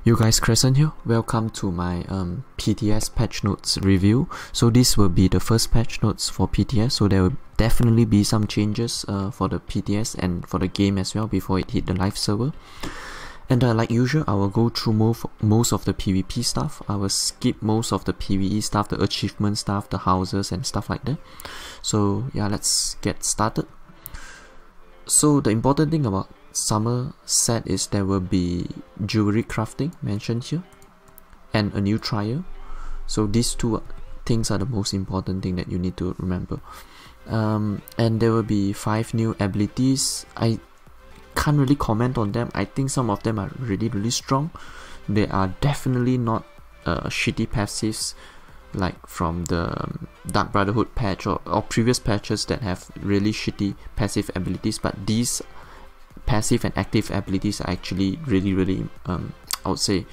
You guys, Crescent here. Welcome to my PTS patch notes review. So this will be the first patch notes for PTS, so there will definitely be some changes for the PTS and for the game as well before it hit the live server. And like usual, I will go through most of the PvP stuff. I will skip most of the PvE stuff, the achievement stuff, the houses and stuff like that. So yeah, let's get started. So the important thing about Summerset is there will be jewelry crafting mentioned here and a new trial. So these two things are the most important thing that you need to remember. And there will be 5 new abilities. I can't really comment on them. I think some of them are really strong. They are definitely not shitty passives like from the Dark Brotherhood patch or previous patches that have really shitty passive abilities, but these passive and active abilities are actually really I would say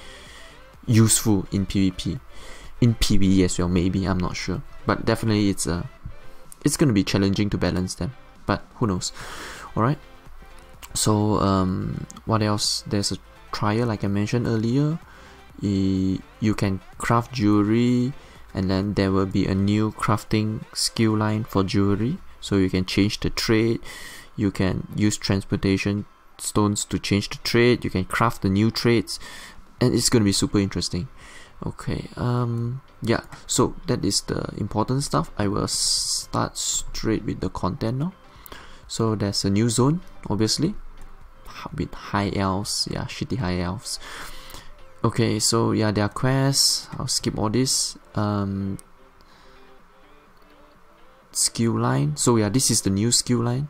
useful in PvP, in PvE as well. Maybe, I'm not sure, but definitely it's gonna be challenging to balance them, but who knows. Alright, so what else? There's a trial like I mentioned earlier. You can craft jewelry, and then there will be a new crafting skill line for jewelry, so you can change the trade. You can use transportation stones to change the trade. You can craft the new trades, and it's going to be super interesting. Okay, yeah, so that is the important stuff. I will start straight with the content now. So there's a new zone, obviously, with high elves. Yeah, shitty high elves. Okay, so yeah, there are quests. I'll skip all this. Skill line. So yeah, this is the new skill line.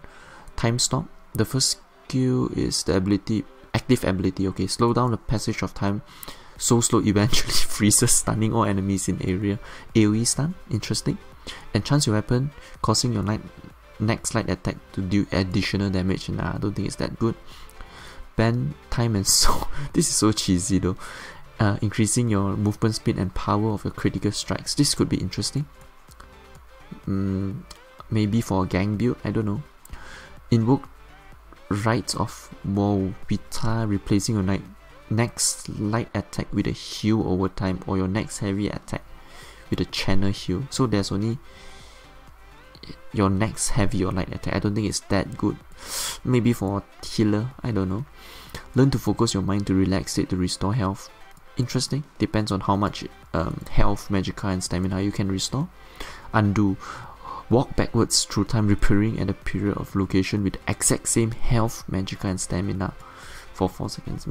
Time stop. The first skill is the ability, active ability. Okay, slow down the passage of time so slow eventually freezes, stunning all enemies in area. AoE stun, interesting. Enchant your weapon, causing your next light attack to do additional damage. Nah, I don't think it's that good. Bend time and so this is so cheesy though. Increasing your movement speed and power of your critical strikes. This could be interesting. Maybe for a gang build, I don't know. Invoke Rites of Morvita, replacing your next light attack with a heal over time, or your next heavy attack with a channel heal. So there's only your next heavy or light attack. I don't think it's that good. Maybe for a healer, I don't know. Learn to focus your mind to relax it to restore health. Interesting. Depends on how much health, magicka and stamina you can restore. Undo. Walk backwards through time, repairing at a period of location with the exact same health, magicka and stamina for 4 seconds.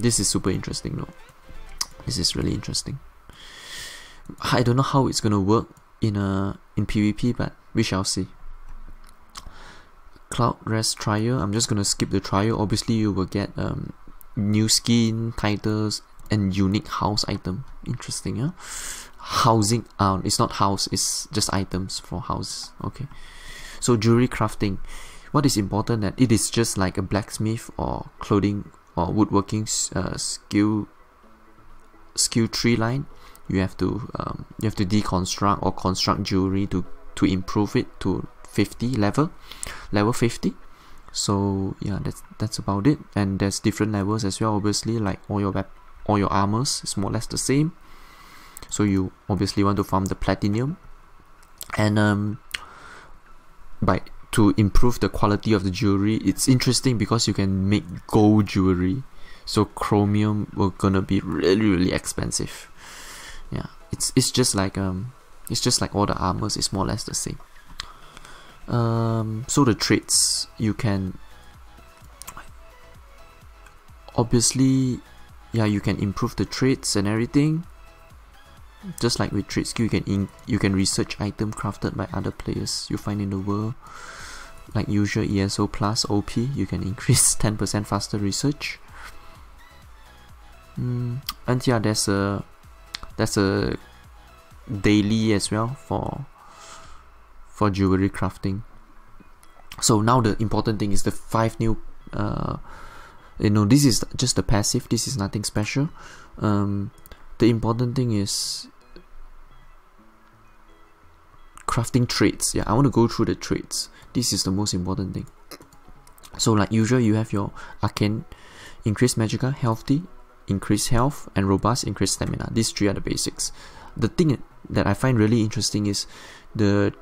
This is super interesting though. This is really interesting. I don't know how it's gonna work in PvP, but we shall see. Cloud Rest trial. I'm just gonna skip the trial. Obviously you will get new skin, titles and unique house item. Interesting, yeah? Housing, it's not house, it's just items for houses. Okay, so jewelry crafting. What is important that it is just like a blacksmith or clothing or woodworking skill tree line. You have to deconstruct or construct jewelry to improve it to 50 level 50. So yeah, that's about it. And there's different levels as well, obviously, like all your armors is more or less the same. So you obviously want to farm the platinum, and to improve the quality of the jewelry. It's interesting because you can make gold jewelry, so chromium will gonna be really expensive. Yeah, it's just like all the armors is more or less the same. So the traits, you can obviously, yeah, you can improve the traits and everything. Just like with trade skill, you can research item crafted by other players you find in the world. Like usual ESO plus OP, you can increase 10% faster research. And yeah, there's a daily as well for jewelry crafting. So now the important thing is the 5 new this is just the passive, this is nothing special. The important thing is crafting traits. Yeah, I want to go through the traits. This is the most important thing. So like usual, you have your arcane, increased magicka, healthy, increase health, and robust, increase stamina. These three are the basics. The thing that I find really interesting is the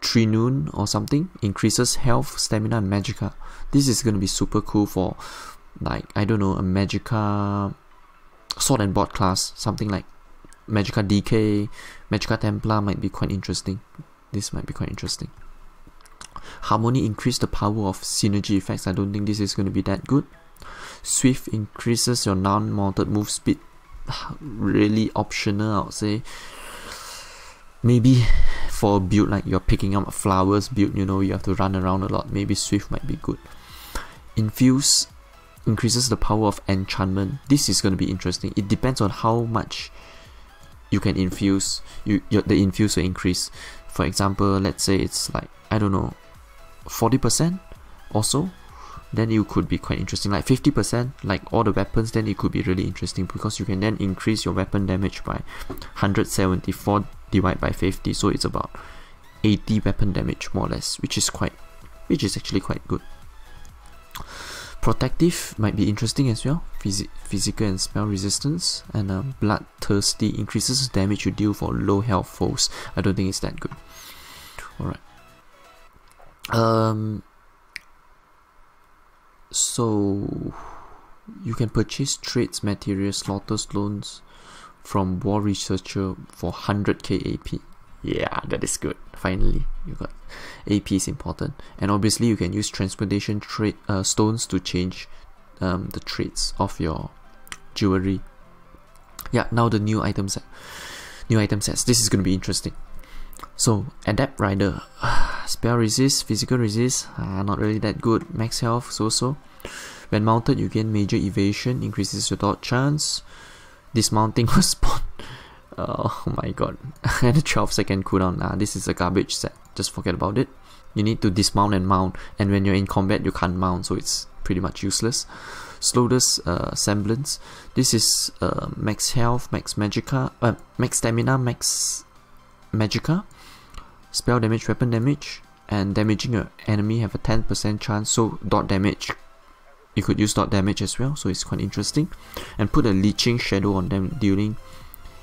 Trinoon or something increases health, stamina, and magicka. This is going to be super cool for, like, I don't know, a magicka sword and board class, something like magicka DK, magicka Templar might be quite interesting. This might be quite interesting. Harmony increase the power of synergy effects. I don't think this is going to be that good. Swift increases your non-mounted move speed. Really optional, I would say. Maybe for a build like you're picking up flowers build, you know, you have to run around a lot. Maybe Swift might be good. Infuse increases the power of enchantment. This is going to be interesting. It depends on how much you can infuse. The infuse will increase. For example, let's say it's like, I don't know, 40% or so, then it could be quite interesting. Like 50%, like all the weapons, then it could be really interesting, because you can then increase your weapon damage by 174 divided by 50, so it's about 80 weapon damage more or less, which is actually quite good. Protective might be interesting as well. Physical and spell resistance, and bloodthirsty increases damage you deal for low health foes. I don't think it's that good. Alright. So you can purchase trades, materials, slaughter stones from War Researcher for 100k AP. Yeah, that is good. Finally, you got AP is important, and obviously you can use transportation trade stones to change the traits of your jewelry. Yeah, now the new item set. New item sets. This is going to be interesting. So Adept Rider, spell resist, physical resist, not really that good. Max health, so. When mounted, you gain major evasion, increases your dodge chance. Dismounting was spawned. Oh my god. And a 12-second cooldown. This is a garbage set. Just forget about it. You need to dismount and mount, and when you're in combat, you can't mount, so it's pretty much useless. Slowness semblance. This is max health, max magicka, max stamina, max magicka. Spell damage, weapon damage, and damaging your enemy have a 10% chance. So dot damage, you could use dot damage as well, so it's quite interesting. And put a leeching shadow on them, dealing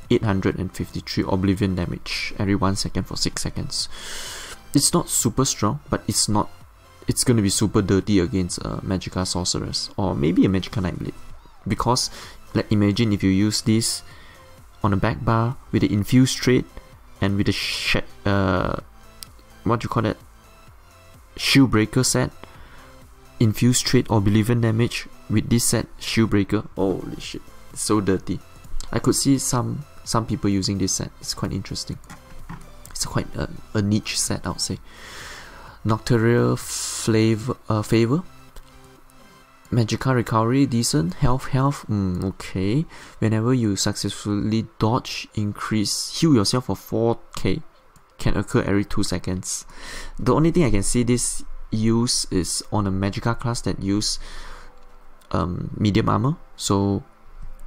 853 oblivion damage every 1 second for 6 seconds. It's not super strong, but it's going to be super dirty against a magicka sorceress, or maybe a magicka nightblade, because like, imagine if you use this on a back bar with the infused trait and with the what do you call that, shield breaker set, infused trait or oblivion damage with this set, shield breaker. Holy shit, it's so dirty. I could see some people using this set. It's quite interesting. It's quite a niche set, I would say. Nocturial favor. Magicka recovery, decent. Health, okay. Whenever you successfully dodge, heal yourself for 4k. Can occur every 2 seconds. The only thing I can see this use is on a magicka class that use medium armor. So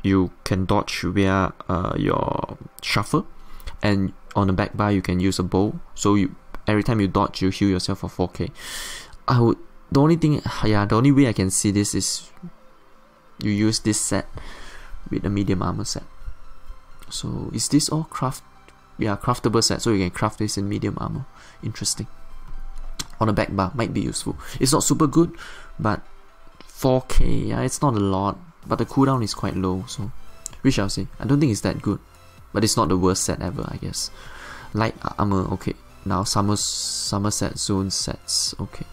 you can dodge via your shuffle, and on the back bar you can use a bow. So every time you dodge, you heal yourself for 4k. The only way I can see this is you use this set with a medium armor set. So is this all craftable set? So you can craft this in medium armor. Interesting. On the back bar might be useful. It's not super good, but 4k, yeah, it's not a lot. But the cooldown is quite low, so we shall see. I don't think it's that good, but it's not the worst set ever, I guess. Light armor, okay. Now Summerset zone sets, okay.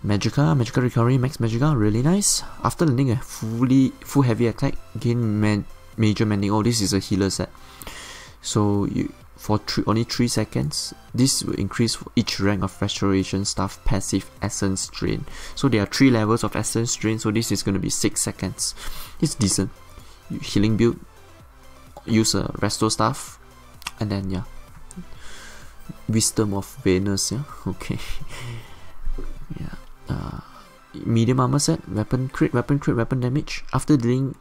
Magicka recovery, max magicka, really nice. After landing a full heavy attack, gain major mending. Oh, this is a healer set. So for only 3 seconds, this will increase for each rank of restoration staff passive essence drain. So there are 3 levels of essence drain, so this is going to be 6 seconds. It's decent. Healing build, use a resto staff, and then yeah, wisdom of Venus, yeah, okay. Yeah. Medium armor set, weapon crit, weapon damage. After dealing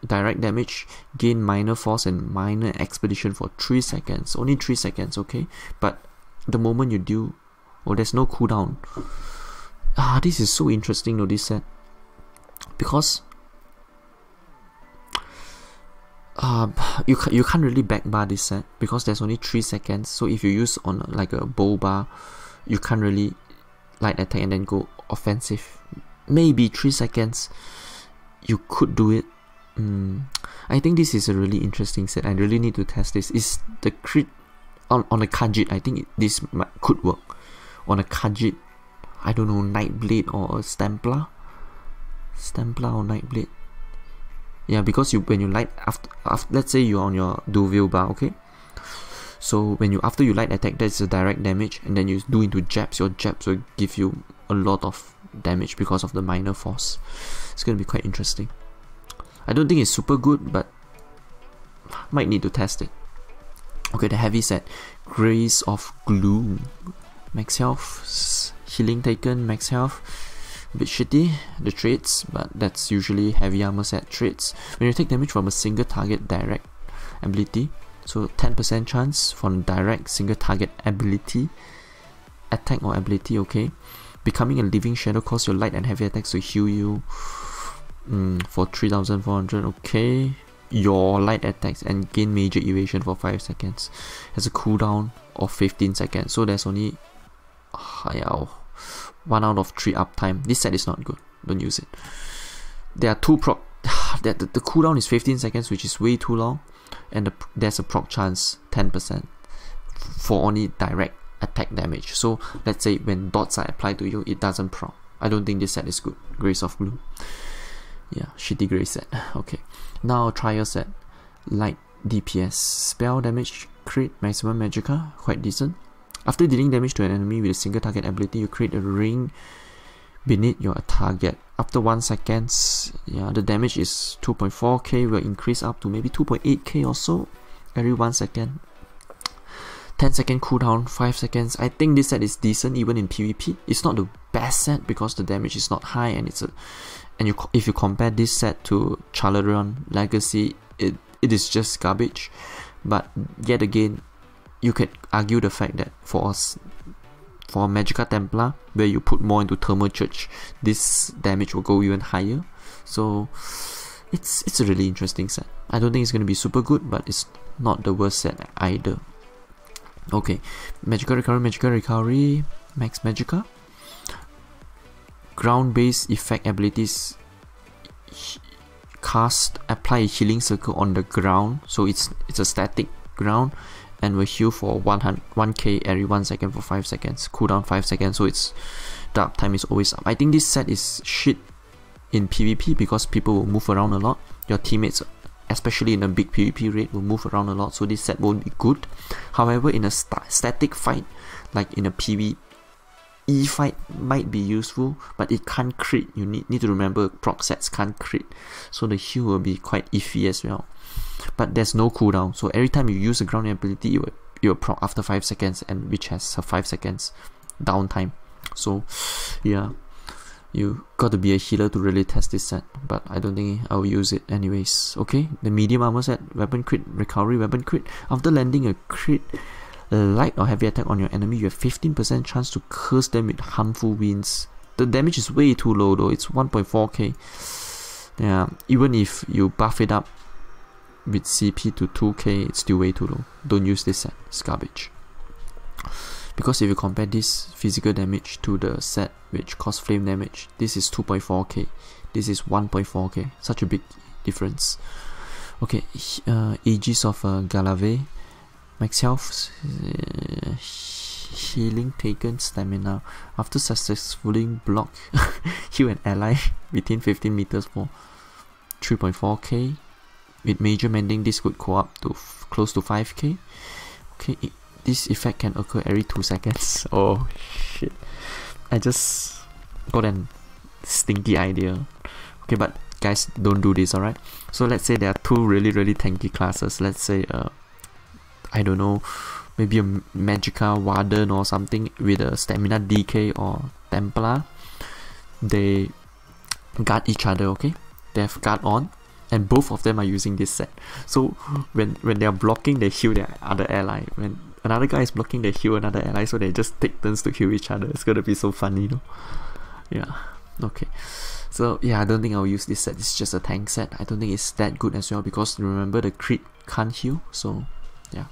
direct damage, gain minor force and minor expedition for 3 seconds. Only 3 seconds, okay? But the moment you do, there's no cooldown. This is so interesting though, this set, because you can't really backbar this set because there's only 3 seconds. So if you use on like a bow bar, you can't really light attack and then go offensive. Maybe 3 seconds you could do it. I think this is a really interesting set. I really need to test this. Is the crit on a Khajiit? I think this could work on a Khajiit. I don't know, Nightblade or a Stemplar or Nightblade. Yeah, because when you light after let's say you're on your Duville bar, okay? So when after you light attack, that's a direct damage, and then you do into jabs. Your jabs will give you a lot of damage because of the minor force. It's gonna be quite interesting. I don't think it's super good, but might need to test it. Okay, the heavy set, Grace of Gloom, max health, healing taken, max health. A bit shitty, the traits, but that's usually heavy armor set traits. When you take damage from a single target direct ability, so 10% chance from direct single target ability, attack or ability, okay? Becoming a living shadow cause your light and heavy attacks to heal you for 3400, okay? Your light attacks and gain major evasion for 5 seconds. Has a cooldown of 15 seconds, so there's only 1 out of 3 uptime. This set is not good, don't use it. There are 2 proc. The cooldown is 15 seconds, which is way too long, and there's a proc chance 10% for only direct attack damage. So let's say when dots are applied to you, it doesn't proc. I don't think this set is good. Grace of Gloom. Yeah, shitty Grace set. Okay, now trial set. Light DPS. Spell damage, crit, maximum magicka, quite decent. After dealing damage to an enemy with a single target ability, you create a ring beneath your target. After 1 second, yeah, the damage is 2.4k, will increase up to maybe 2.8k or so every 1 second. 10-second cooldown, 5 seconds. I think this set is decent even in PvP. It's not the best set because the damage is not high, and if you compare this set to Chalarion Legacy, it is just garbage. But yet again, you could argue the fact that for Magicka Templar, where you put more into Thermal Church, this damage will go even higher. So it's a really interesting set. I don't think it's going to be super good, but it's not the worst set either. Okay, Magicka Recovery, Max Magicka. Ground-based effect abilities. Apply a healing circle on the ground, so it's a static ground, and will heal for 1k every 1 second for 5 seconds. Cooldown 5 seconds, so the uptime is always up. I think this set is shit in PvP because people will move around a lot. Your teammates, especially in a big PvP raid, will move around a lot, so this set won't be good. However, in a static fight, like in a PvE fight, might be useful, but it can't crit. You need to remember proc sets can't crit, so the heal will be quite iffy as well. But there's no cooldown, so every time you use a ground ability, it will proc after 5 seconds, and which has a 5 seconds downtime. So yeah, you got to be a healer to really test this set, but I don't think I'll use it anyways. Okay, the medium armor set, weapon crit, recovery, weapon crit. After landing a crit, light or heavy attack on your enemy, you have 15% chance to curse them with harmful winds. The damage is way too low though, it's 1.4k. Yeah, even if you buff it up with CP to 2k, it's still way too low. Don't use this set, it's garbage. Because if you compare this physical damage to the set which costs flame damage, this is 2.4k, this is 1.4k, such a big difference. Okay, Aegis of Galave, max health, healing taken, stamina. After successfully block, heal an ally within 15 meters for 3.4k. With major mending, this could go up to close to 5k. Okay, this effect can occur every 2 seconds. Oh shit, I just got an stinky idea. Okay, but guys, don't do this, alright? So let's say there are 2 really tanky classes. Let's say I don't know, maybe a Magicka Warden or something with a stamina DK or Templar. They guard each other, okay? They have guard on, and both of them are using this set. So when they are blocking, they heal their other ally. When another guy is blocking, they heal another ally, so they just take turns to heal each other. It's gonna be so funny, you know? Yeah, okay. So yeah, I don't think I'll use this set. It's just a tank set. I don't think it's that good as well, because remember the crit can't heal. So yeah.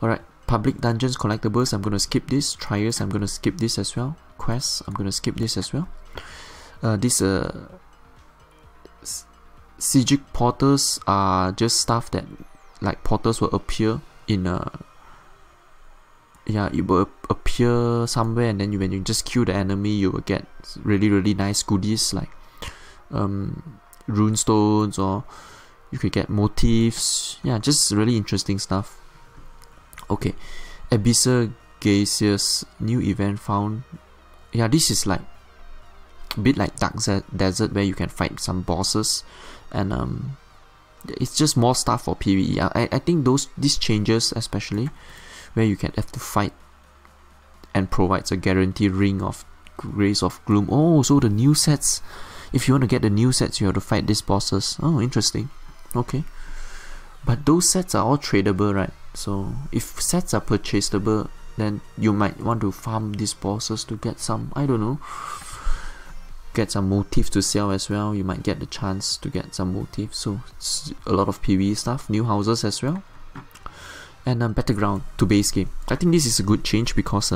Alright, public dungeons, collectibles, I'm gonna skip this. Trials, I'm gonna skip this as well. Quests, I'm gonna skip this as well. Psijic portals are just stuff that, like, portals will appear in it will appear somewhere, and then when you just kill the enemy, you will get really nice goodies like rune stones, or you could get motifs. Yeah, just really interesting stuff. Okay, Abyssal Geysers, new event found. Yeah, this is like a bit like Dark Desert, where you can fight some bosses, and it's just more stuff for PvE. I think these changes, especially where you can have to fight and provides a guaranteed ring of Grace of Gloom. Oh, so the new sets, if you want to get the new sets, you have to fight these bosses. Oh, interesting. Okay, but those sets are all tradable, right? So if sets are purchasable, then you might want to farm these bosses to get some, I don't know, get some motifs to sell as well. You might get the chance to get some motifs. So it's a lot of PvE stuff, new houses as well. And Battleground to base game. I think this is a good change, because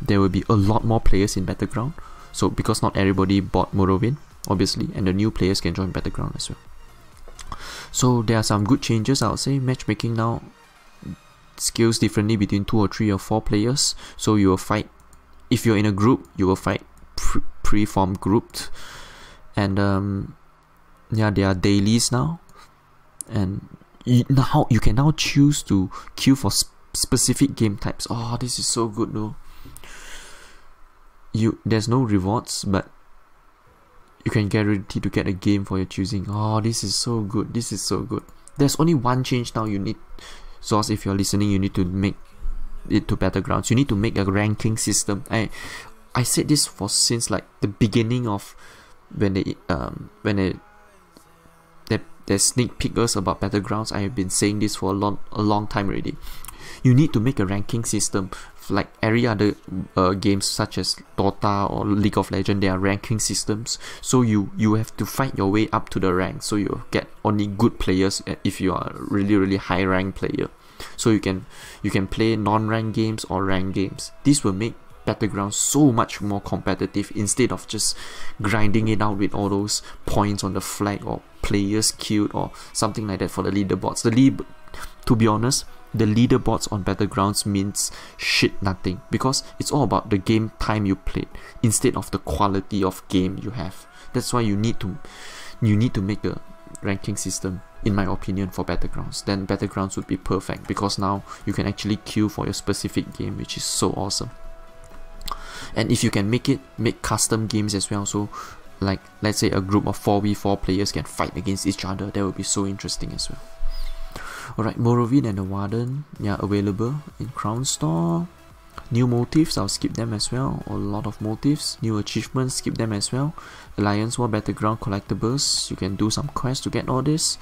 there will be a lot more players in Battleground. So because not everybody bought Morrowind, obviously, and the new players can join Battleground as well. So there are some good changes, I would say. Matchmaking now scales differently between 2 or 3 or 4 players. So you will fight, if you're in a group, you will fight pre-formed grouped. And yeah, there are dailies now, and you can now choose to queue for specific game types. Oh, this is so good though. There's no rewards, but you can guarantee to get a game for your choosing. Oh, this is so good. This is so good. There's only one change now you need. Source, if you're listening, you need to make it to Battlegrounds. You need to make a ranking system. I said this since like the beginning of when they sneak peek us about Battlegrounds. I have been saying this for a long time already. You need to make a ranking system like every other games such as Dota or League of Legends. There are ranking systems, so you have to fight your way up to the rank, so you get only good players if you are a really high rank player. So you can play non-ranked games or ranked games. This will make Battlegrounds so much more competitive, instead of just grinding it out with all those points on the flag or players killed or something like that for the leaderboards. To be honest, the leaderboards on Battlegrounds means nothing, because it's all about the game time you played instead of the quality of game you have. That's why you need to make a ranking system, in my opinion, for Battlegrounds. Then Battlegrounds would be perfect, because now you can actually queue for your specific game, which is so awesome. And if you can make custom games as well, so like let's say a group of 4v4 players can fight against each other, that would be so interesting as well. Alright, Morrowind and the Warden, yeah, available in Crown Store. New motifs, I'll skip them as well. A lot of motifs. New achievements, skip them as well. Alliance War Battleground collectibles, you can do some quests to get all this.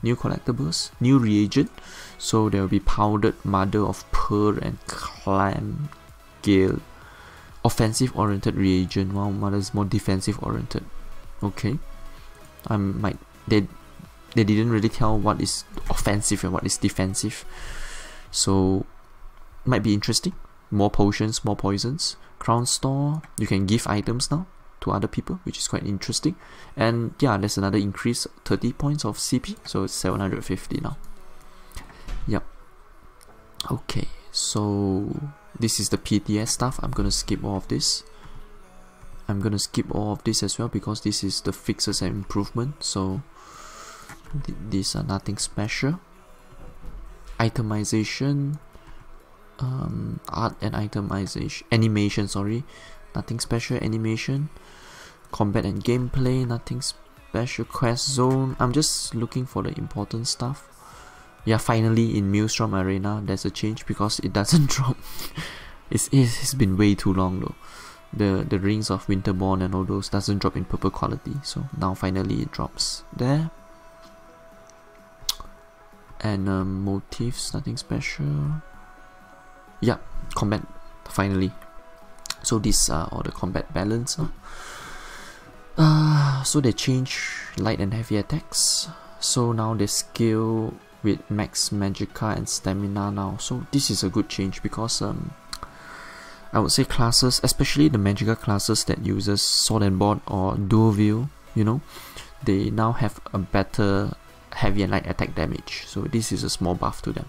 New collectibles. New reagent, so there will be powdered mother of pearl and clam gale. Offensive oriented reagent. Wow, mother's more defensive oriented. Okay, they didn't really tell what is offensive and what is defensive, so might be interesting. More potions, more poisons. Crown Store, you can give items now to other people, which is quite interesting. And yeah, there's another increase, 30 points of CP, so it's 750 now. Yep. Okay, so this is the PTS stuff. I'm gonna skip all of this. I'm gonna skip all of this as well, because this is the fixes and improvement, so these are nothing special. Itemization, art and itemization, animation, sorry, nothing special. Animation, combat and gameplay, nothing special. Quest zone, I'm just looking for the important stuff. Yeah, finally in Maelstrom Arena there's a change, because it doesn't drop. It's been way too long though. The rings of Winterborn and all those doesn't drop in purple quality, so now finally it drops there. And motifs, nothing special. Yeah, combat finally. So these are all the combat balance. So they change light and heavy attacks. So now they scale with max magicka and stamina now. So this is a good change because I would say classes, especially the magicka classes that uses sword and board or dual view, you know, they now have a better heavy and light attack damage. So this is a small buff to them.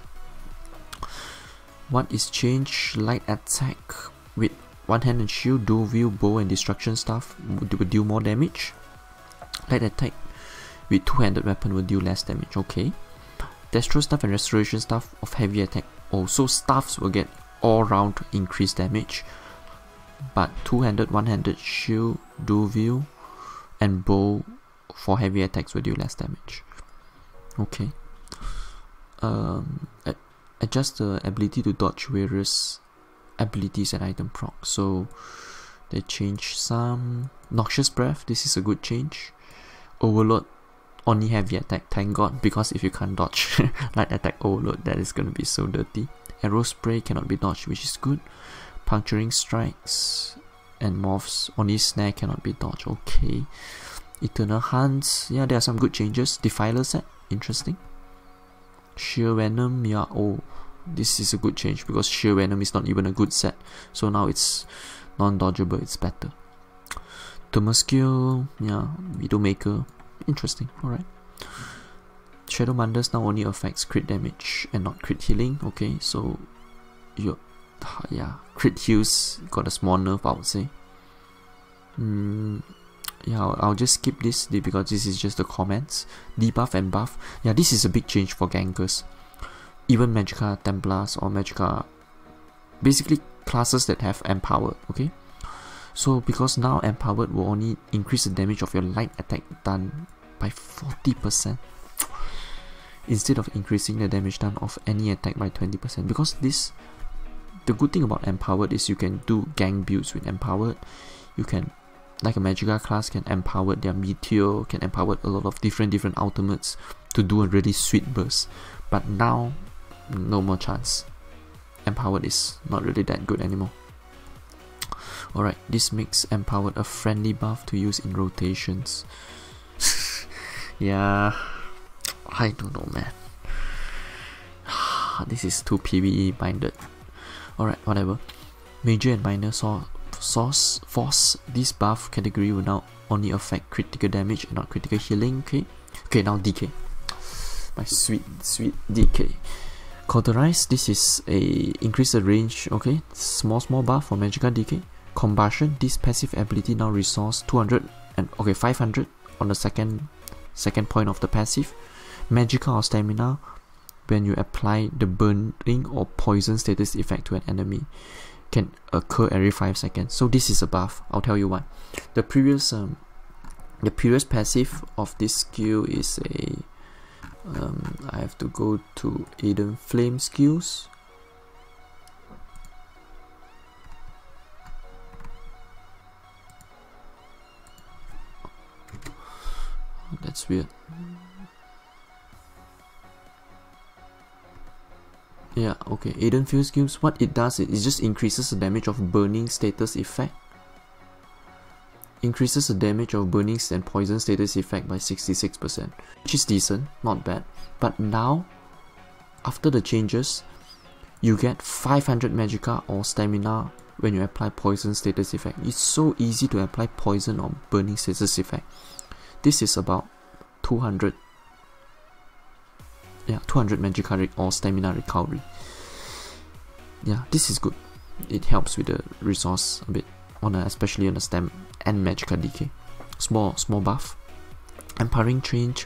What is changed? Light attack with one hand and shield, dual view, bow and destruction staff would deal more damage. Light attack with two-handed weapon will deal less damage. Okay. Destro staff and restoration staff of heavy attack. Also, staffs will get all-round increased damage, but two-handed, one-handed shield, dual view, and bow for heavy attacks will deal less damage. Okay. Adjust the ability to dodge various abilities and item proc. So they change some. Noxious breath, this is a good change. Overload, only heavy attack, thank god, because if you can't dodge light attack overload, that is gonna be so dirty. Arrow spray cannot be dodged, which is good. Puncturing strikes and morphs, only snare cannot be dodged. Okay. Eternal hunts, yeah, there are some good changes. Defiler set, interesting. Sheer venom, yeah, oh, this is a good change because sheer venom is not even a good set, so now it's non-dodgeable, it's better. Tomaskill, yeah, Widowmaker, interesting, alright. Shadow Manders now only affects crit damage and not crit healing. Okay, so yeah, crit heals got a small nerf, I would say. Yeah, I'll just skip this because this is just the comments. Debuff and buff, yeah, this is a big change for gankers. Even Magicka Templars or Magicka, basically classes that have Empowered. Okay, so because now Empowered will only increase the damage of your light attack done by 40%. Instead of increasing the damage done of any attack by 20%. Because this, the good thing about Empowered is you can do gang builds with Empowered. You can, like a Magicka class can empower their Meteor, can empower a lot of different ultimates to do a really sweet burst. But now, no more chance. Empowered is not really that good anymore. Alright, this makes Empowered a friendly buff to use in rotations. Yeah, I don't know, man. This is too PvE minded. Alright, whatever. Major and minor force. This buff category will now only affect critical damage and not critical healing. Okay, now DK. My sweet DK. Cauterize, this is a increase the range. Okay, small buff for Magicka DK. Combustion, this passive ability now restores 200 and 500 on the second point of the passive. Magicka or stamina when you apply the burning or poison status effect to an enemy can occur every 5 seconds. So this is a buff. I'll tell you why. The previous passive of this skill is a I have to go to Eden Flame skills. That's weird. Yeah, okay. Eden Field skills, what it does is it just increases the damage of burning status effect. Increases the damage of burning and poison status effect by 66%, which is decent, not bad. But now, after the changes, you get 500 Magicka or stamina when you apply poison status effect. It's so easy to apply poison or burning status effect. This is about 200. Yeah, 200 Magicka or stamina recovery. Yeah, this is good. It helps with the resource a bit, especially on the stem and Magicka DK. Small buff. Empowering change.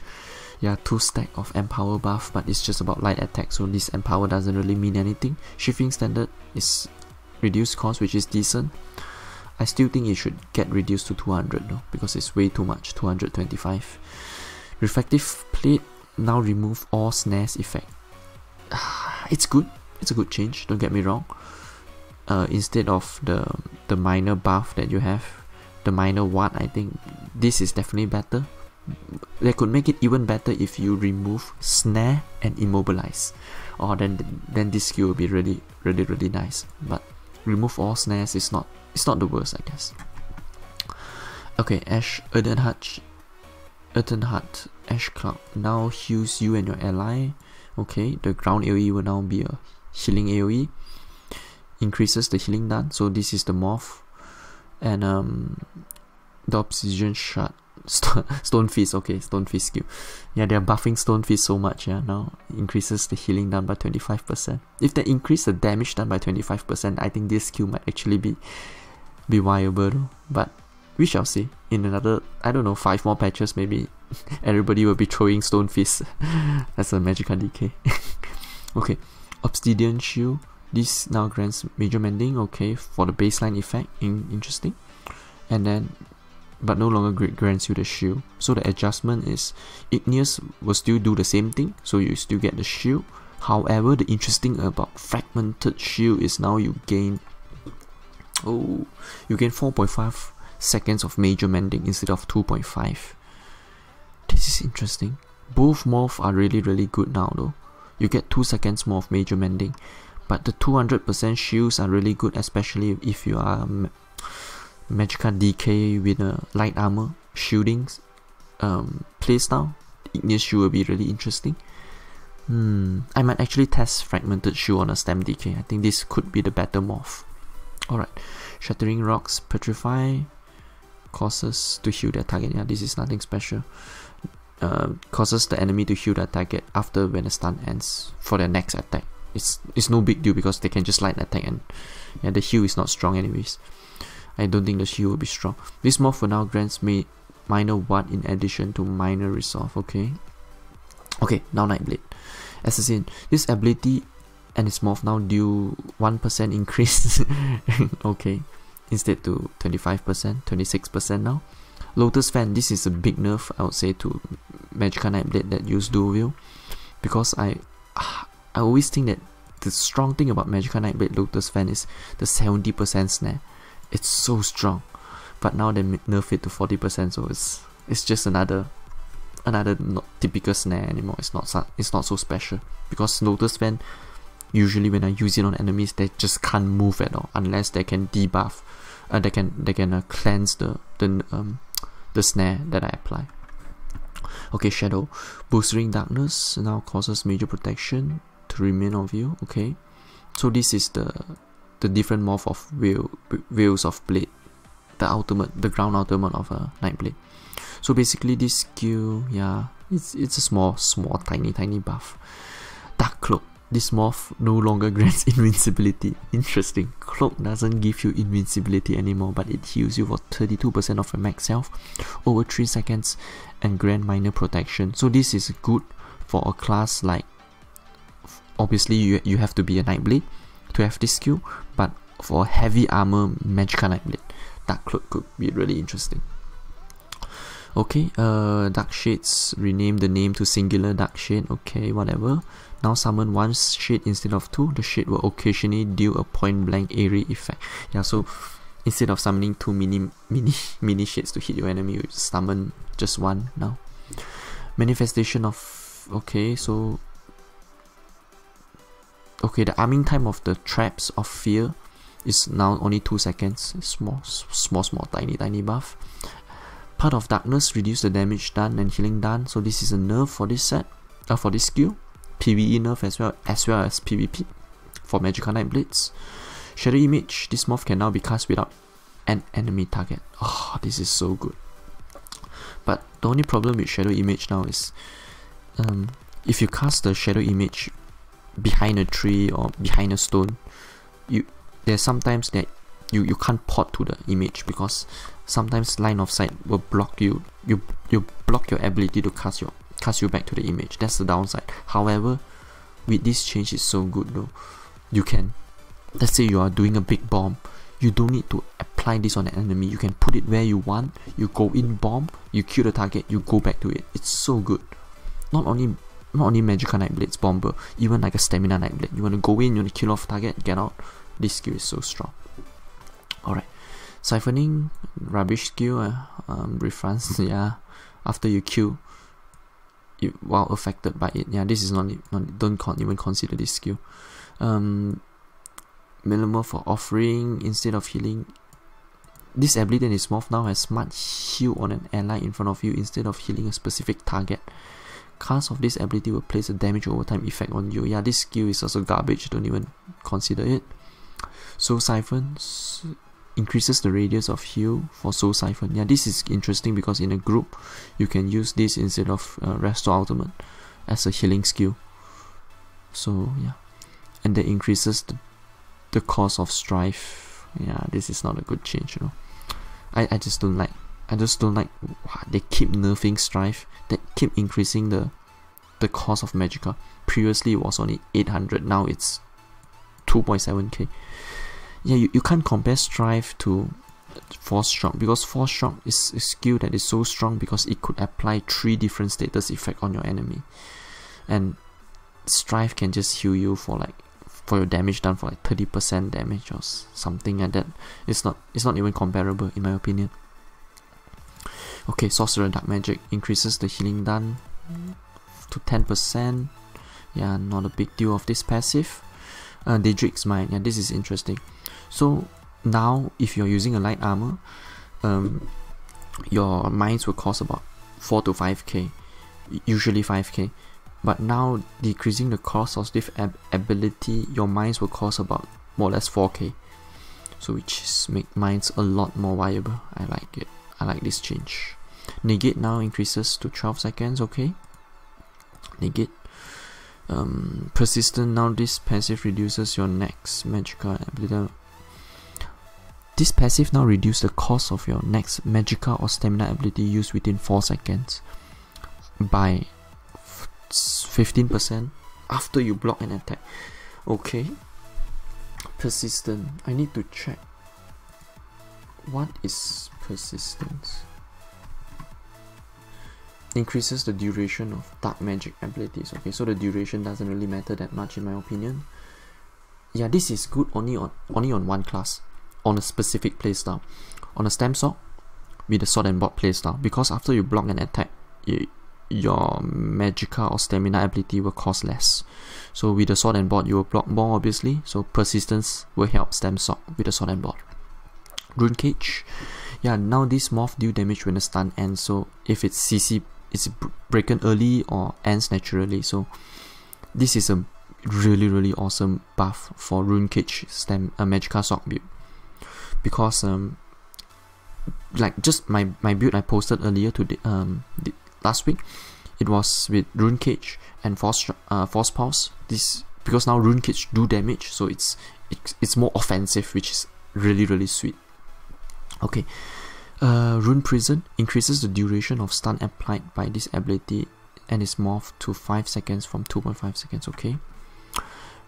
Yeah, 2 stack of empower buff, but it's just about light attack, so this empower doesn't really mean anything. Shifting standard is reduced cost, which is decent. I still think it should get reduced to 200 though, because it's way too much. 225. Reflective plate now remove all snares effect. It's good. It's a good change, don't get me wrong. Instead of the minor buff that you have, the minor what, I think this is definitely better. They could make it even better if you remove snare and immobilize. Or then this skill will be really nice. But remove all snares is not the worst, I guess. Okay, Earthenheart Ash Cloud now heals you and your ally. Okay, the ground AoE will now be a healing AoE. Increases the healing done. So this is the morph. And the Obsidian Shard. Stone Fist, okay, Stone Fist skill. Yeah, they're buffing Stone Fist so much, yeah, now increases the healing done by 25%. If they increase the damage done by 25%, I think this skill might actually be viable though. But we shall see. In another, I don't know, 5 more patches maybe everybody will be throwing Stone Fist as a magical decay. Okay, Obsidian Shield. This now grants major mending, okay, for the baseline effect, interesting. And then but no longer grants you the shield. So the adjustment is Igneous will still do the same thing, so you still get the shield. However, the interesting about Fragmented Shield is now you gain 4.5 seconds of major mending instead of 2.5. This is interesting. Both morphs are really good now though. You get 2 seconds more of major mending, but the 200% shields are really good, especially if you are Magical DK with a light armor shielding playstyle. Igneous Shield will be really interesting. I might actually test Fragmented Shield on a stem DK. I think this could be the better morph. Alright, Shattering Rocks Petrify causes to heal their target. Yeah, this is nothing special. Causes the enemy to heal their target after when the stun ends for their next attack. It's no big deal because they can just light attack, and yeah, the heal is not strong anyways. I don't think the shield will be strong. This morph for now grants me minor 1 in addition to minor resolve. Okay, now Nightblade Assassin. This ability and its morph now do 1% increase. Okay, instead to 25%, 26% now. Lotus Fan. This is a big nerf, I would say, to Magical Nightblade that use dual wield, because I always think that the strong thing about Magical Nightblade Lotus Fan is the 70% snare. It's so strong, but now they nerf it to 40%, so it's just another not typical snare anymore. It's not so special, because Lotus Fan, usually when I use it on enemies, they just can't move at all unless they can debuff. They can cleanse the snare that I apply. Okay, Shadow. Bolstering Darkness now causes major protection to remain of you. Okay, so this is the different morph of Wheels of Blade, the ground ultimate of a Nightblade. So basically this skill, yeah, it's a small tiny buff. Dark Cloak. This morph no longer grants invincibility. Interesting. Cloak doesn't give you invincibility anymore, but it heals you for 32% of your max health over 3 seconds and grant minor protection. So this is good for a class like, obviously you have to be a Nightblade to have this skill, but for heavy armor Magical Nightblade, Dark Cloak could be really interesting. Okay, Dark Shades, rename the name to singular Dark Shade. Okay, whatever. Now summon 1 shade instead of 2. The shade will occasionally deal a point blank area effect. Yeah, so instead of summoning 2 mini shades to hit your enemy, you summon just 1 now. Manifestation of, okay, so the arming time of the traps of fear is now only 2 seconds. Small tiny buff. Part of Darkness, reduce the damage done and healing done. So this is a nerf for this set, for this skill. PvE nerf as well as PvP for Magical Nightblades. Shadow Image. This morph can now be cast without an enemy target. Oh, this is so good. But the only problem with Shadow Image now is, if you cast the Shadow Image behind a tree or behind a stone, there's sometimes that you can't port to the image, because sometimes line of sight will block you. You block your ability to cast you back to the image. That's the downside. However, with this change, it's so good though. You can, let's say you are doing a big bomb, you don't need to apply this on an enemy. You can put it where you want. You go in bomb, you kill the target, you go back to it. It's so good. Not only Magical Nightblade's bomber, even like a Stamina Nightblade. You want to go in, you want to kill off target, get out. This skill is so strong. Alright, Siphoning, rubbish skill. Refunds, yeah. After you kill, while affected by it, yeah. This is don't even consider this skill. Minimal for offering instead of healing. this ability and its morph now has Smart Heal on an ally in front of you instead of healing a specific target. Cast of this ability will place a damage over time effect on you. Yeah, this skill is also garbage, don't even consider it. Soul Siphon increases the radius of heal for Soul Siphon. Yeah, this is interesting because in a group you can use this instead of Restore Ultimate as a healing skill. So yeah, and that increases the cost of Strife. Yeah, this is not a good change, you know. I just don't like. They keep nerfing Strife. They keep increasing the cost of Magicka. Previously it was only 800, now it's 2.7k. Yeah, you can't compare Strife to Force Shock, because Force Shock is a skill that is so strong because it could apply 3 different status effects on your enemy, and Strife can just heal you for your damage done for like 30% damage or something like that. It's not even comparable in my opinion. Okay, Sorcerer Dark Magic increases the healing done to 10%. Yeah, not a big deal of this passive. Daedric's Mind. Yeah, this is interesting. So now if you're using a light armor, your mines will cost about 4 to 5k, usually 5k. But now decreasing the cost of this ability, your mines will cost about more or less 4k. So which make mines a lot more viable. I like it. I like this change. Negate now increases to 12 seconds. Okay. Negate. Persistent, now this passive reduces your next Magicka ability. This passive now reduces the cost of your next Magicka or stamina ability used within 4 seconds by 15% after you block an attack. Okay. Persistent. I need to check. What is persistence? Increases the duration of dark magic abilities. Okay, so the duration doesn't really matter that much in my opinion. Yeah, this is good only on one class, on a specific playstyle. On a Stem Sword with the Sword and Board playstyle, because after you block an attack, your Magicka or stamina ability will cost less. So with the Sword and Board you will block more obviously, so persistence will help Stem Sword with the Sword and Board. Rune Cage. Yeah, now this morph deal damage when the stun ends, so if it's CC, it's broken early or ends naturally. So this is a really awesome buff for Rune Cage Magicka Sword build, because like just my build I posted earlier today, last week, it was with Rune Cage and Force Pulse. This because now Rune Cage do damage, so it's more offensive, which is really sweet. Okay. Rune Prison increases the duration of stun applied by this ability and is morphed to 5 seconds from 2.5 seconds. Okay.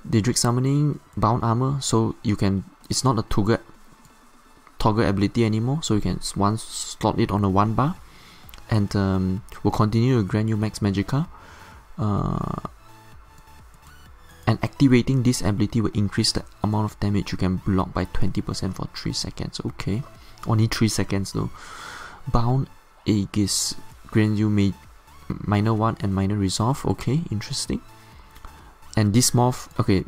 Daedric Summoning, Bound Armor, so you can, it's not a toggle ability anymore, so you can slot it on a 1 bar, and will continue to grant you max Magicka, and activating this ability will increase the amount of damage you can block by 20% for 3 seconds. Okay. Only 3 seconds though. Bound Aegis grants you minor 1 and minor resolve. Okay, interesting. And this morph, okay,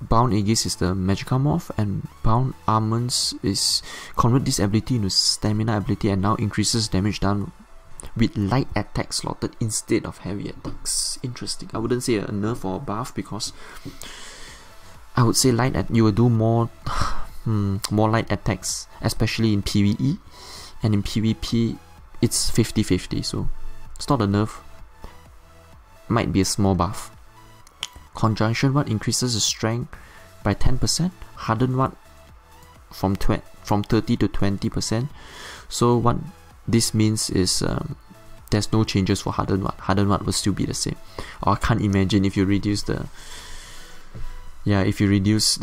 Bound Aegis is the Magicka morph, and Bound Almonds is convert this ability into stamina ability and now increases damage done with light attacks slotted instead of heavy attacks. Interesting. I wouldn't say a nerf or a buff, because I would say you will do more light attacks, especially in PvE, and in PvP it's 50-50, so it's not a nerf, might be a small buff. Conjunction Ward increases the strength by 10%, Hardened Ward from 30 to 20%. So what this means is there's no changes for Hardened Ward. Hardened Ward will still be the same. Or I can't imagine if you reduce the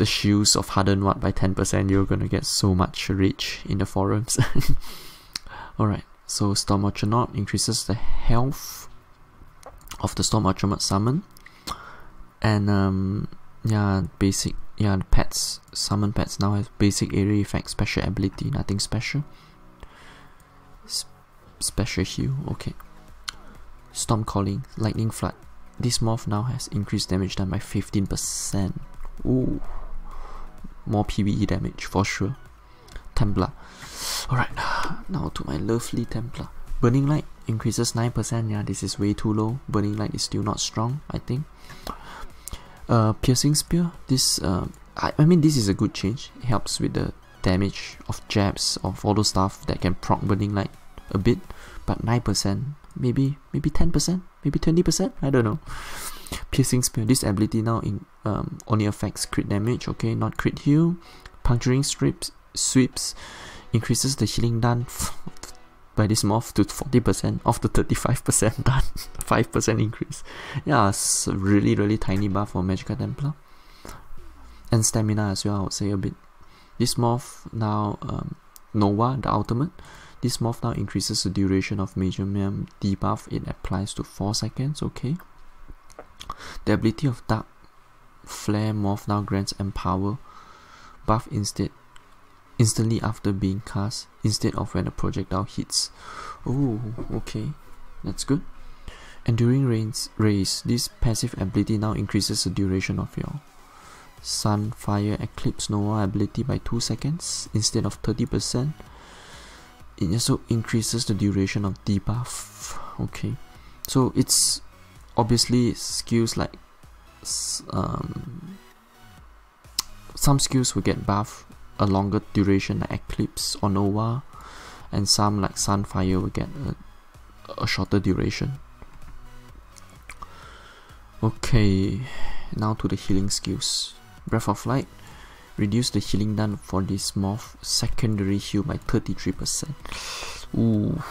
shields of Hardened Ward by 10%, you're gonna get so much rage in the forums. Alright, so Storm Archonaught increases the health of the Storm Archonaught summon. And the pets, summon pets now have basic area effect, special ability, nothing special. Special heal, okay. Storm Calling, Lightning Flood. This morph now has increased damage done by 15%. Ooh, more PvE damage for sure. Templar. Alright, now to my lovely Templar. Burning Light increases 9%. Yeah, this is way too low. Burning Light is still not strong, I think. Piercing Spear. This I mean, this is a good change. It helps with the damage of jabs, of all those stuff that can proc Burning Light a bit. But 9%, maybe 10%, maybe 20%, I don't know. Piercing Spear. This ability now only affects crit damage, okay, not crit heal. Puncturing sweeps increases the healing done by this morph to 40% of the 35% done. 5% increase. Yeah, it's a really tiny buff for Magica Templar. And stamina as well, I would say a bit. This morph now, Nova, the ultimate. This morph now increases the duration of Major Mem debuff. It applies to 4 seconds, okay. The ability of Dark Flare morph now grants Empower buff instantly after being cast, instead of when a projectile hits. Oh, okay, that's good. Enduring Rays. This passive ability now increases the duration of your Sun, Fire, Eclipse, Nova ability by 2 seconds instead of 30%. It also increases the duration of debuff. Okay, so it's obviously skills like some skills will get buff a longer duration like Eclipse or Nova, and some like Sunfire will get a shorter duration. Okay, now to the healing skills. Breath of Light. Reduce the healing done for this morph secondary heal by 33%. Ooh,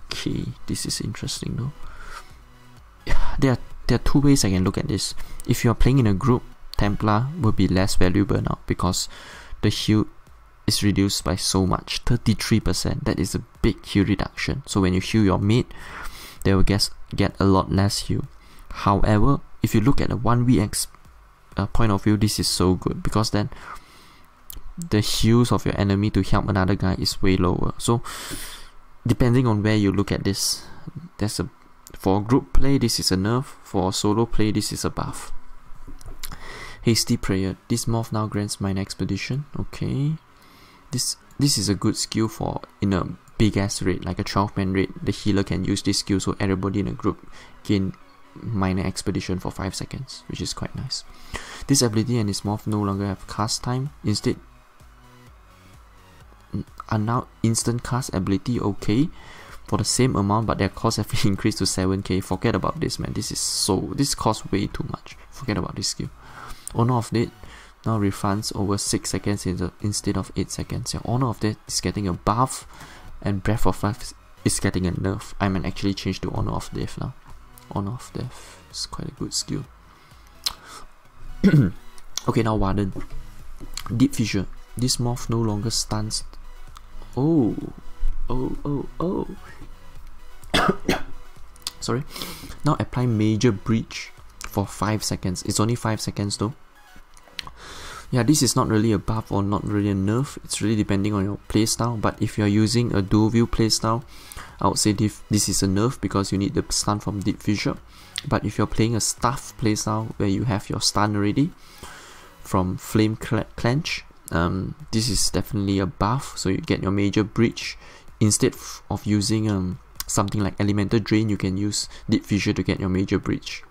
okay, this is interesting though. There are two ways I can look at this. If you are playing in a group, Templar will be less valuable now because the heal is reduced by so much, 33%. That is a big heal reduction. So when you heal your mate, they will get a lot less heal. However, if you look at a 1vx point of view, this is so good because then the heals of your enemy to help another guy is way lower. So depending on where you look at this, for group play this is a nerf, for solo play this is a buff. Hasty Prayer. This morph now grants Minor Expedition. Okay, this is a good skill for in a big ass raid like a 12-man raid. The healer can use this skill so everybody in a group gain Minor Expedition for 5 seconds, which is quite nice. This ability and this morph no longer have cast time, instead are now instant cast ability, okay, for the same amount, but their cost have increased to 7k. Forget about this, man. This costs way too much. Forget about this skill. Honor of Dead now refunds over 6 seconds instead of 8 seconds. Yeah, Honor of Death is getting a buff, and Breath of Life is getting a nerf. I might actually change to Honor of Death now. Honor of Death is quite a good skill. Okay, now Warden. Deep Fissure. This morph no longer stuns. Oh. Sorry. Now apply Major Breach for 5 seconds. It's only 5 seconds though. Yeah, this is not really a buff or not really a nerf. It's really depending on your playstyle. But if you're using a dual view playstyle, I would say this is a nerf because you need the stun from Deep Fissure. But if you're playing a staff playstyle where you have your stun already from Flame Clench, this is definitely a buff. So you get your Major Breach. Instead of using something like Elemental Drain, you can use Deep Fissure to get your Major Breach.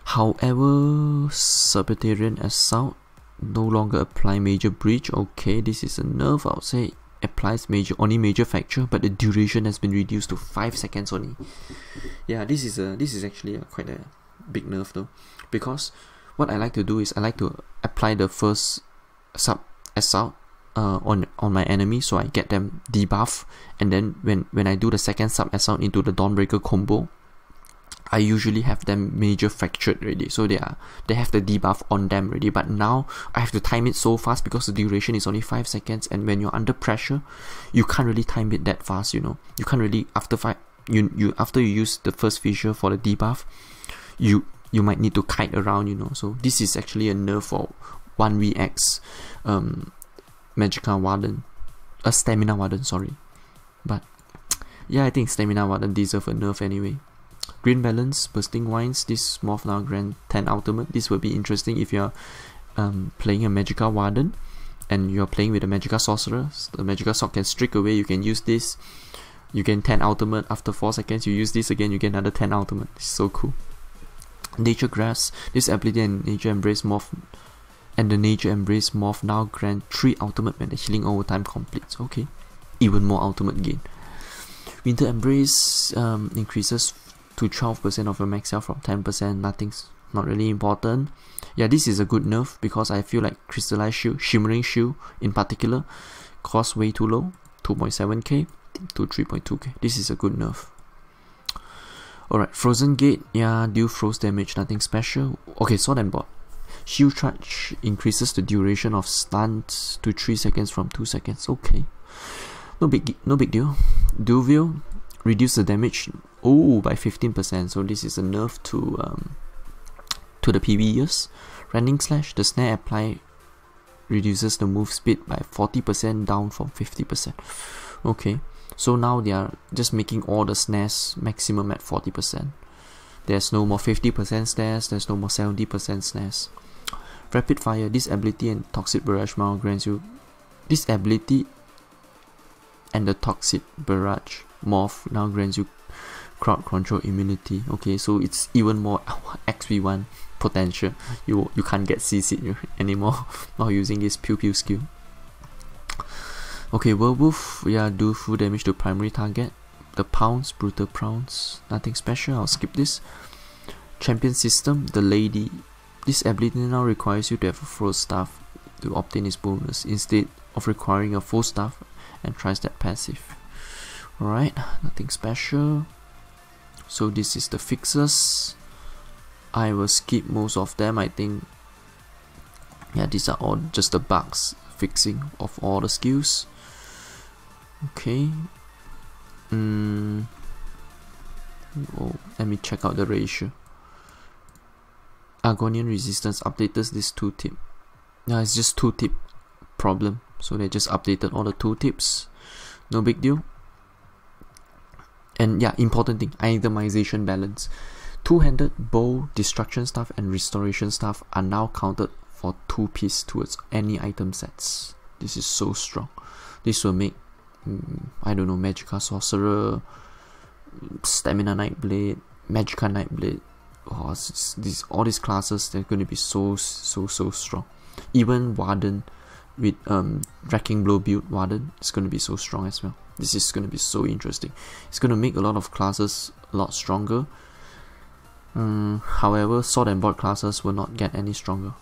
However, Subterranean Assault no longer apply Major Breach. Okay, this is a nerf. I would say applies only Major Fracture, but the duration has been reduced to 5 seconds only. Yeah, this is actually quite a big nerf though, because what I like to do is I like to apply the first sub assault on my enemy, so I get them debuff, and then when I do the second sub assault into the Dawnbreaker combo, I usually have them Major Fractured already, so they have the debuff on them already. But now I have to time it so fast because the duration is only 5 seconds, and when you're under pressure, you can't really time it that fast. You know, you can't really after you use the first fissure for the debuff, you might need to kite around. You know, so this is actually a nerf for 1vx Magica Warden, a Stamina Warden, sorry. But yeah, I think Stamina Warden deserve a nerf anyway. Green Balance, Bursting Wines. This morph now grant 10 ultimate. This will be interesting if you're playing a Magica Warden and you're playing with a Magica Sorcerer, the Magica Sword can streak away. You can use this. You gain 10 ultimate. After 4 seconds, you use this again, you get another 10 ultimate. It's so cool. Nature Grasp. This ability and Nature Embrace Morph and the Nature Embrace Morph now grant 3 ultimate when the healing over time completes. Okay. Even more ultimate gain. Winter Embrace increases to 12% of your max health from 10%. Nothing's not really important. Yeah, this is a good nerf because I feel like Crystallized Shield, Shimmering Shield in particular, cost way too low, 2.7k to 3.2k. This is a good nerf. Alright, Frozen Gate, yeah, deal froze damage, nothing special. Okay, Sword and Board. Shield Charge increases the duration of stuns to 3 seconds from 2 seconds. Okay, no big deal. Duvel, reduce the damage by 15%. So this is a nerf to the PvEers. Rending Slash, the snare apply reduces the move speed by 40% down from 50%. Okay, so now they are just making all the snares maximum at 40%. There's no more 50% snares, there's no more 70% snares. Rapid Fire, this ability and Toxic Barrage now grants you this ability and the Toxic Barrage morph now grants you crowd control immunity. Okay, so it's even more XP1 potential. You can't get CC anymore while using this pew pew skill. Okay, Werewolf, yeah, do full damage to primary target. The Pounce, Brutal Pounce, nothing special, I'll skip this. Champion System, the Lady, this ability now requires you to have a full staff to obtain its bonus instead of requiring a full staff, and tries that passive. Alright, nothing special. So this is the fixes. I will skip most of them. I think, yeah, these are all just the bugs fixing of all the skills. Okay. Let me check out the ratio. Argonian Resistance updates this tooltip. Yeah, it's just tooltip problem. So they just updated all the tooltips. No big deal. And yeah, important thing, Itemization Balance. Two-handed bow, destruction staff and restoration staff are now counted for 2 piece towards any item sets. This is so strong. This will make I don't know, Magica Sorcerer, Stamina Nightblade, Magica Nightblade. Oh, all these classes, they're going to be so strong. Even Warden with Wrecking Blow build Warden is going to be so strong as well. This is going to be so interesting. It's going to make a lot of classes a lot stronger. However, Sword and Board classes will not get any stronger.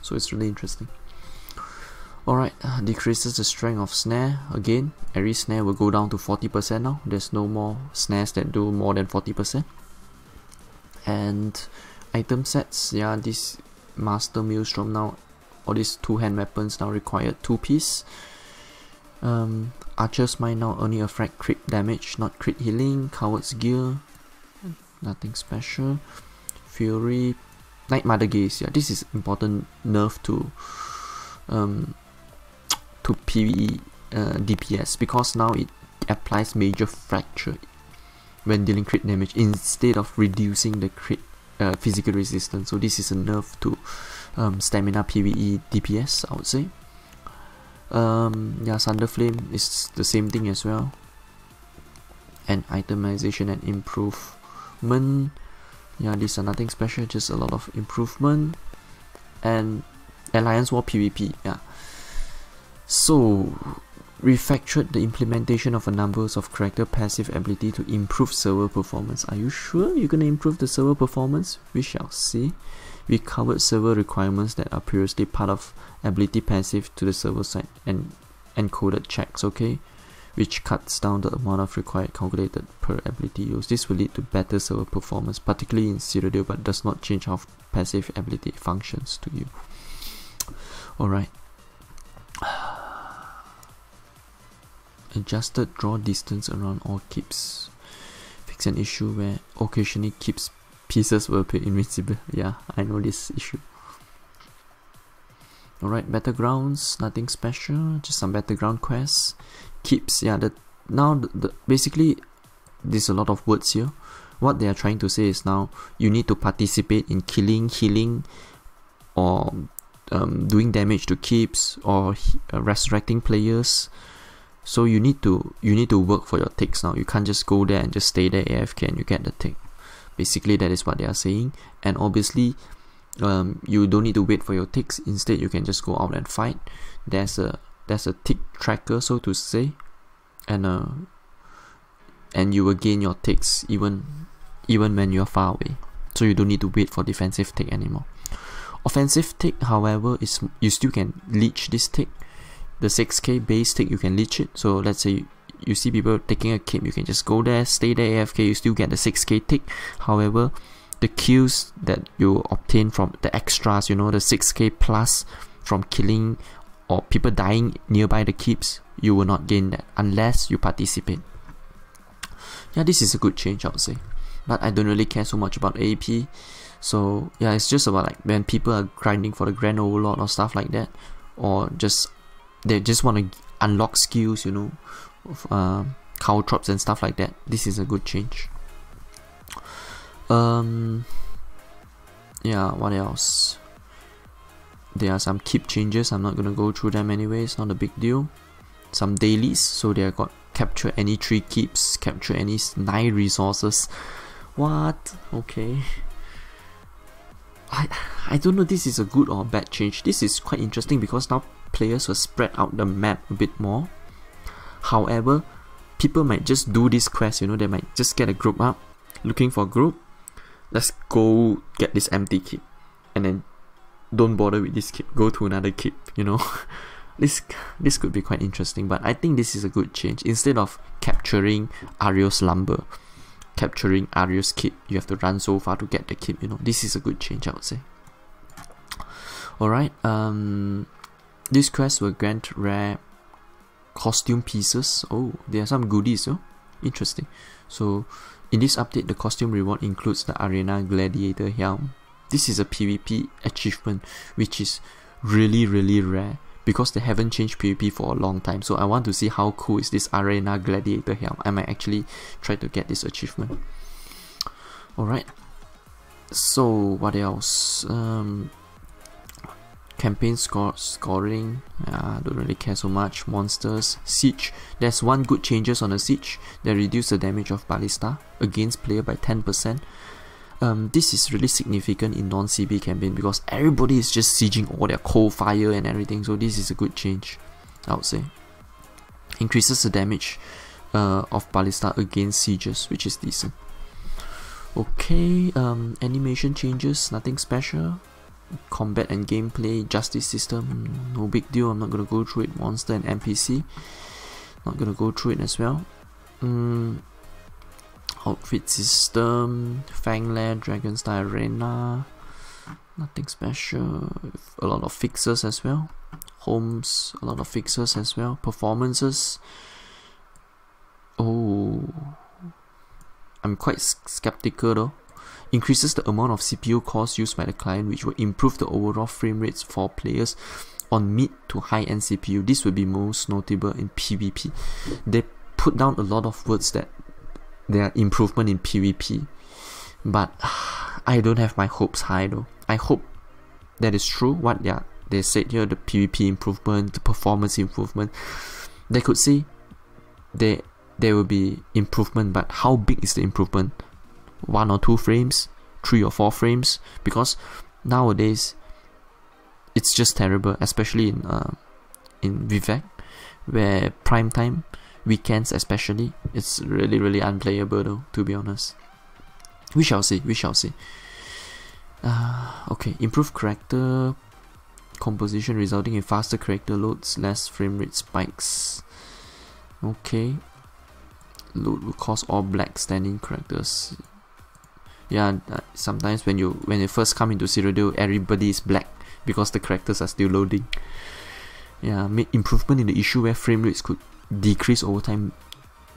So it's really interesting. Alright, decreases the strength of snare. Again, every snare will go down to 40% now. There's no more snares that do more than 40%. And item sets, yeah, this Master Maelstrom now, all these two-hand weapons now require 2 piece. Archer's Mind now only affect crit damage, not crit healing. Coward's Gear, nothing special. Fury, Night Mother Gaze, yeah, this is important nerf to PvE DPS, because now it applies Major Fracture when dealing crit damage instead of reducing the crit physical resistance. So this is a nerf to stamina PvE DPS, I would say. Yeah, Thunder Flame is the same thing as well. And itemization and improvement, yeah, these are nothing special, just a lot of improvement. And Alliance War PvP, yeah. So, refactored the implementation of a number of character passive ability to improve server performance. Are you sure you're gonna improve the server performance? We shall see. We covered server requirements that are previously part of ability passive to the server side and encoded checks, okay? Which cuts down the amount of required calculated per ability use. This will lead to better server performance, particularly in Citadel, but does not change how passive ability functions to you. Alright. Adjusted draw distance around all keeps. Fix an issue where occasionally keeps pieces will appear invincible. Yeah, I know this issue. Alright, Battlegrounds, nothing special, just some Battleground quests. Keeps, yeah, basically there's a lot of words here. What they are trying to say is now you need to participate in killing, healing, or doing damage to keeps or resurrecting players. So you need to work for your ticks now. You can't just go there and just stay there AFK and you get the tick. Basically, that is what they are saying. And obviously, you don't need to wait for your ticks. Instead, you can just go out and fight. There's a tick tracker, so to say, and you will gain your ticks even when you're far away. So you don't need to wait for defensive tick anymore. Offensive tick, however, is you still can leech this tick. The 6k base tick, you can leech it. So let's say you see people taking a cape, you can just go there, stay there AFK, you still get the 6k tick. However, the kills that you obtain from the extras, you know, the 6k plus from killing or people dying nearby the keeps, you will not gain that unless you participate. Yeah, this is a good change, I would say. But I don't really care so much about AP. So yeah, it's just about like when people are grinding for the Grand Overlord or stuff like that, or they just want to unlock skills, you know, of caltrops and stuff like that. This is a good change. Yeah, what else? There are some keep changes. I'm not gonna go through them anyways, not a big deal. Some dailies, so they got capture any 3 keeps, capture any 9 resources. What? Okay. I don't know this is a good or bad change. This is quite interesting because now players will spread out the map a bit more. However, people might just do this quest, you know, they might just get a group up, looking for a group. Let's go get this empty keep, and then don't bother with this keep, go to another keep, you know. This could be quite interesting, but I think this is a good change. Instead of capturing Arios lumber, capturing Arios keep, you have to run so far to get the keep, you know. This is a good change, I would say. Alright, this quest will grant rare costume pieces. Oh, there are some goodies, oh, interesting. So in this update, the costume reward includes the Arena Gladiator helm. This is a PvP achievement which is really rare because they haven't changed PvP for a long time. So I want to see how cool is this Arena Gladiator helm. I might actually try to get this achievement. Alright, so what else? Campaign scoring, I don't really care so much. Monsters, Siege, there's one good changes on the Siege. They reduce the damage of Ballista against player by 10%. This is really significant in non-CB campaign because everybody is just sieging all their coal fire and everything, so this is a good change, I would say. Increases the damage of Ballista against sieges, which is decent. Okay, animation changes, nothing special. Combat and gameplay, justice system, no big deal. I'm not gonna go through it. Monster and NPC, not gonna go through it as well. Outfit system, Fangland, Dragonstyle Arena, nothing special. A lot of fixes as well. Homes, a lot of fixes as well. Performances, oh, I'm quite skeptical though. Increases the amount of CPU cores used by the client, which will improve the overall frame rates for players on mid to high-end CPU. This will be most notable in PvP. They put down a lot of words that there are improvement in PvP, but I don't have my hopes high though. I hope that is true, what they said here, the PvP improvement, the performance improvement. They could say there will be improvement, but how big is the improvement? 1 or 2 frames, 3 or 4 frames, because nowadays it's just terrible, especially in VVAC, where prime time, weekends especially, it's really unplayable though, to be honest. We shall see. Okay, improve character composition resulting in faster character loads, less frame rate spikes. Okay, load will cause all black standing characters. Yeah, sometimes when you first come into Cyrodiil, everybody is black because the characters are still loading. Yeah, make improvement in the issue where frame rates could decrease over time,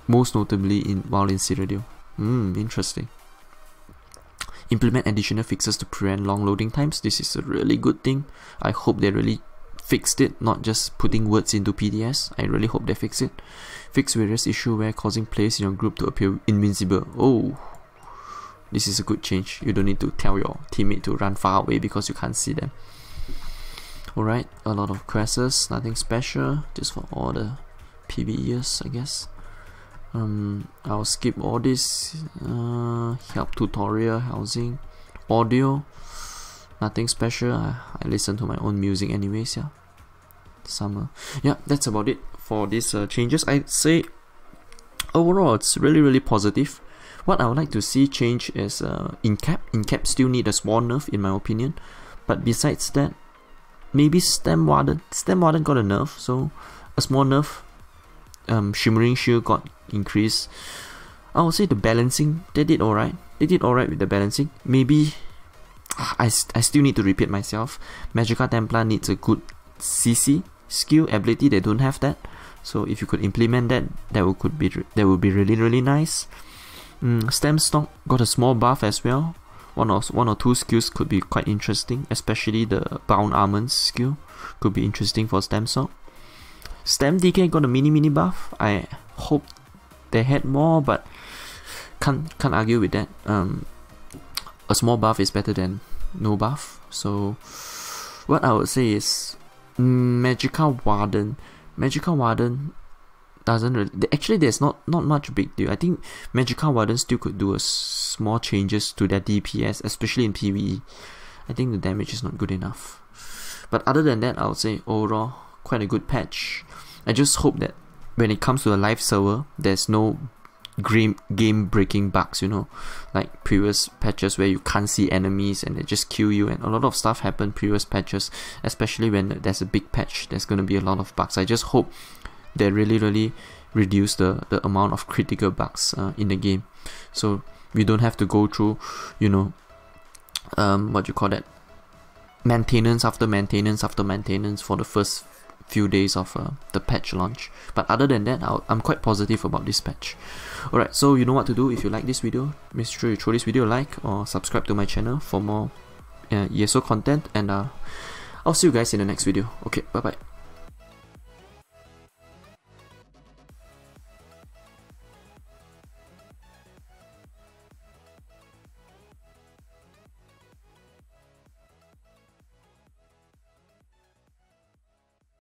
most notably while in Cyrodiil. Interesting. Implement additional fixes to prevent long loading times. This is a really good thing. I hope they really fixed it, not just putting words into PTS. I really hope they fix it. Fix various issues where causing players in your group to appear invincible. Oh, this is a good change. You don't need to tell your teammate to run far away because you can't see them. Alright, a lot of quests, nothing special, just for all the PvEers, I guess. I'll skip all this. Help tutorial, housing, audio, nothing special. I listen to my own music anyways. Yeah, summer. Yeah, that's about it for these changes. I'd say overall it's really positive. What I would like to see change is in-cap. In-cap still need a small nerf in my opinion, but besides that, maybe Stem Warden. Stem Warden got a nerf, so a small nerf. Shimmering Shield got increased. I would say the balancing, they did alright. They did alright with the balancing. Maybe I still need to repeat myself. Magicka Templar needs a good CC skill ability. They don't have that. So if you could implement that, that would be really nice. Stem Stock got a small buff as well. One or two skills could be quite interesting, especially the Bound Almonds skill could be interesting for Stem Stock. Stem DK got a mini buff. I hope they had more, but can't argue with that. A small buff is better than no buff. So what I would say is Magicka Warden. Magicka Warden doesn't really, actually there's not much big deal. I think Magicka Warden still could do a small changes to their DPS, especially in PvE. I think the damage is not good enough. But other than that, I would say overall quite a good patch. I just hope that when it comes to a live server, there's no game breaking bugs, you know, like previous patches where you can't see enemies and they just kill you, and a lot of stuff happened previous patches, especially when there's a big patch. There's going to be a lot of bugs. I just hope they really reduce the amount of critical bugs in the game, so we don't have to go through, you know, what you call that, maintenance after maintenance after maintenance for the first few days of the patch launch. But other than that, I'm quite positive about this patch. Alright, so you know what to do. If you like this video, make sure you throw this video a like or subscribe to my channel for more ESO content, and I'll see you guys in the next video. Okay, bye bye.